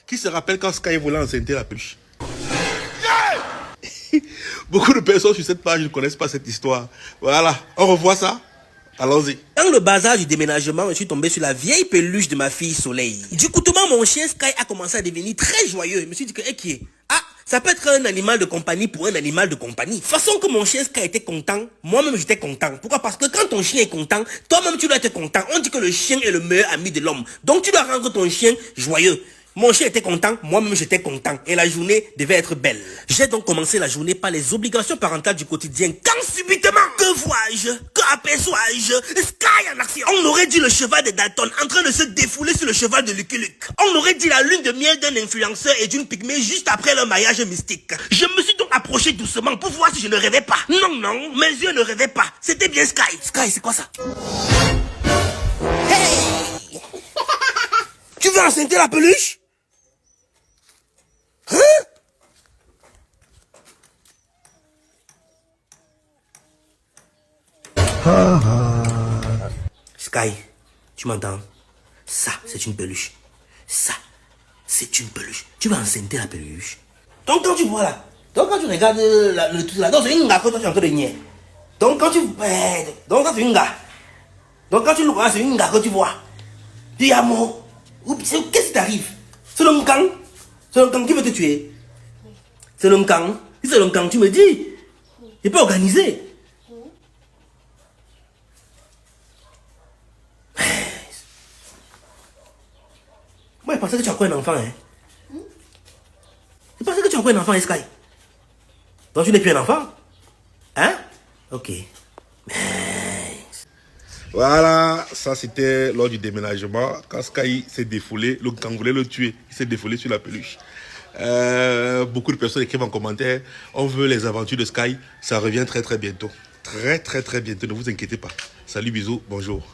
Qui se rappelle quand Sky voulait enceinter la peluche? Beaucoup de personnes sur cette page ne connaissent pas cette histoire. Voilà, on revoit ça. Allons-y. Dans le bazar du déménagement, je suis tombé sur la vieille peluche de ma fille Soleil. Du coup, mon chien Sky a commencé à devenir très joyeux. Je me suis dit que, qui est? Ah, ça peut être un animal de compagnie pour un animal de compagnie. Façon que mon chien Sky était content, moi-même j'étais content. Pourquoi? Parce que quand ton chien est content, toi-même tu dois être content. On dit que le chien est le meilleur ami de l'homme. Donc tu dois rendre ton chien joyeux. Mon chien était content, moi-même j'étais content. Et la journée devait être belle. J'ai donc commencé la journée par les obligations parentales du quotidien. Quand subitement, que vois-je? Que aperçois-je? Sky en action. On aurait dit le cheval de Dalton en train de se défouler sur le cheval de Lucky Luke. On aurait dit la lune de miel d'un influenceur et d'une pygmée juste après leur mariage mystique. Je me suis donc approché doucement pour voir si je ne rêvais pas. Non, non, mes yeux ne rêvaient pas. C'était bien Sky. Sky, c'est quoi ça? Hey! Tu veux enceinter la peluche? Hein? Sky, tu m'entends? Ça, c'est une peluche. Ça, c'est une peluche. Tu vas enceinter la peluche. Donc quand tu vois là, donc quand tu regardes le truc là, donc c'est une gars que toi tu es en train de nier. Donc quand tu... donc quand c'est une gars. Donc quand tu le vois, c'est une gars que tu vois. Dis amour. Qu'est-ce qui t'arrive? C'est le Nkang. C'est le Nkang qui veut te tuer. C'est le Nkang. Si c'est le Nkang, tu me dis. Il peut organiser. Moi, je pensais que tu as quoi un enfant, hein? Je pensais que tu as quoi un enfant, Sky? Donc tu n'es plus un enfant? Hein? Ok. Voilà, ça c'était lors du déménagement. Quand Sky s'est défoulé, le gang voulait le tuer. Il s'est défoulé sur la peluche. Beaucoup de personnes écrivent en commentaire, on veut les aventures de Sky. Ça revient très très bientôt. Très très très bientôt, ne vous inquiétez pas. Salut, bisous, bonjour.